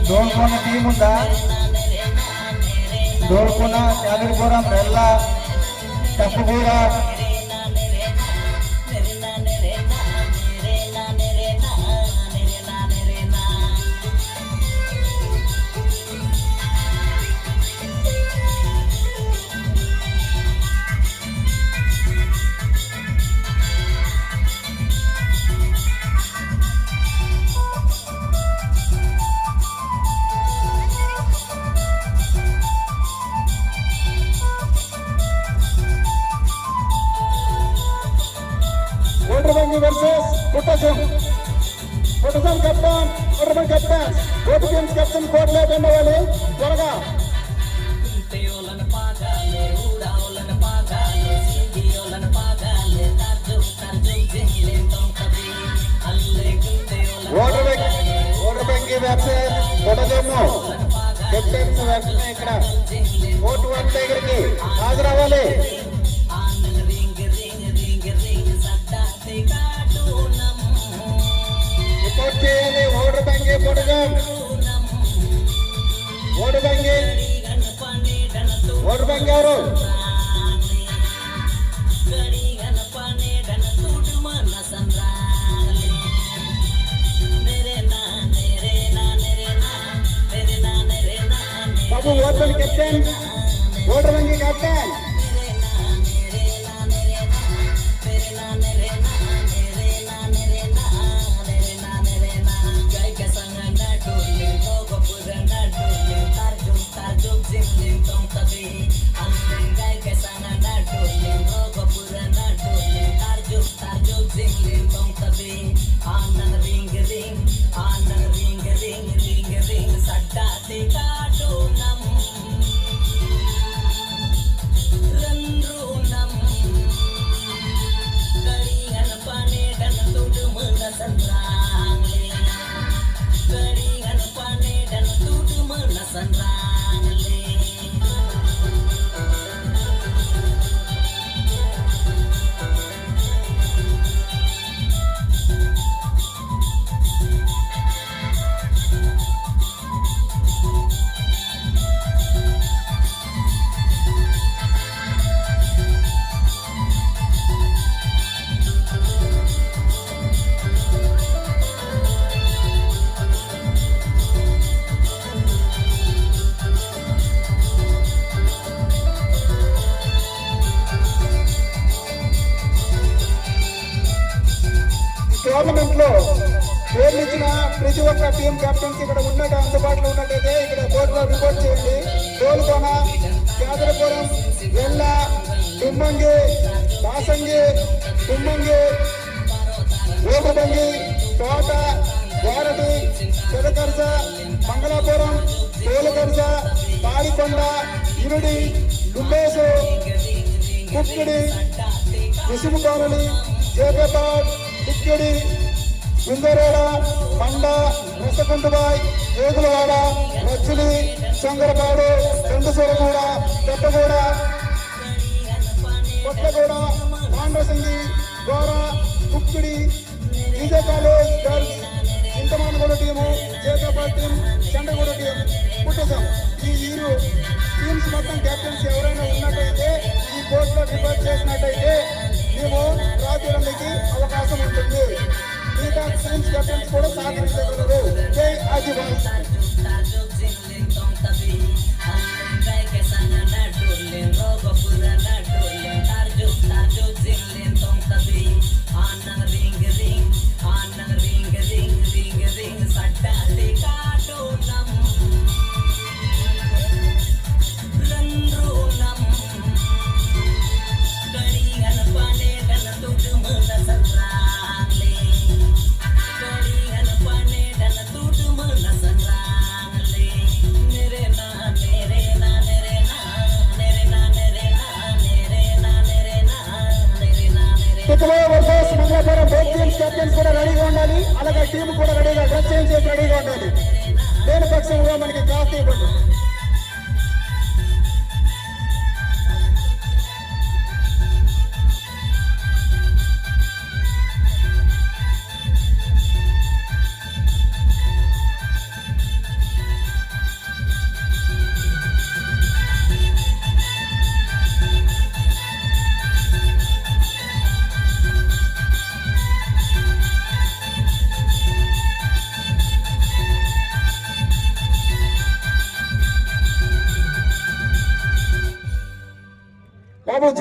దోల్కొన team ఉందా? దోల్కొన, యాదగిరిపురం, బెల్ల, తప్పుగూడ, versus Putasam captain, Urban captain, both teams captain court left and away. Waraga. Waterbank give access. Putasam captain vaccine ikkada. Court one tiger ki Hazra wale. Voter బ్యాంకే పొడగం voter bank ఎవరు? Babu voter captain, voter bank captain. Tournament లో పేర్లు ఇచ్చిన ప్రతి ఒక్క team captains ఇక్కడ ఉన్నట్టు అందుబాటులో ఉన్నట్టయితే ఇక్కడ బోర్డులో రిపోర్ట్ చేయండి. దోల్కొన, యాదగిరిపురం, వెల్ల, తుమ్మంగి, బాసంగి, తుమ్మంగి, ఓటబంగి, తోట, గోరటి, పెదకర్స, మంగళాపురం, తోలుకర్స, పాడికొండ, ఇరుడి, లుంబేసు, కుక్కిడి, విసుము కాలనీ, జేపేపాడ్, టిక్కిడి, కుందరేడ, మండ, రసకుంటబాయ్, ఏగులవాడ, రచ్చిలి, చంగరపాడు, రెండుసూరగూడ, Peddaguda, Kothaguda, Pandrasingi, Gora, Kukkidi, Vijaya college girls, Chintamanaguda team, Jepepad team, Chandaguda team, Puttasam. ఈ టీమ్స్ మొత్తం కెప్టెన్స్ ఎవరైనా ఉన్నట్టయితే ఈ కోర్టులో రిపోర్ట్ చేసినట్టయితే మేము రాజులందరికీ అవకాశం ఉంటుంది. మిగతా టీమ్స్ కెప్టెన్స్ కూడా సహకరించగలరు. జై ఆదివాసీ. Versus Mangalapuram both teams captains కూడా రెడీగా ఉండాలి. అలాగే టీం కూడా రెడీగా డ్రెస్ చేంజ్ చేసి రెడీగా ఉండాలి. దేని పక్షంలో మనకి కాస్త ఇవ్వండి.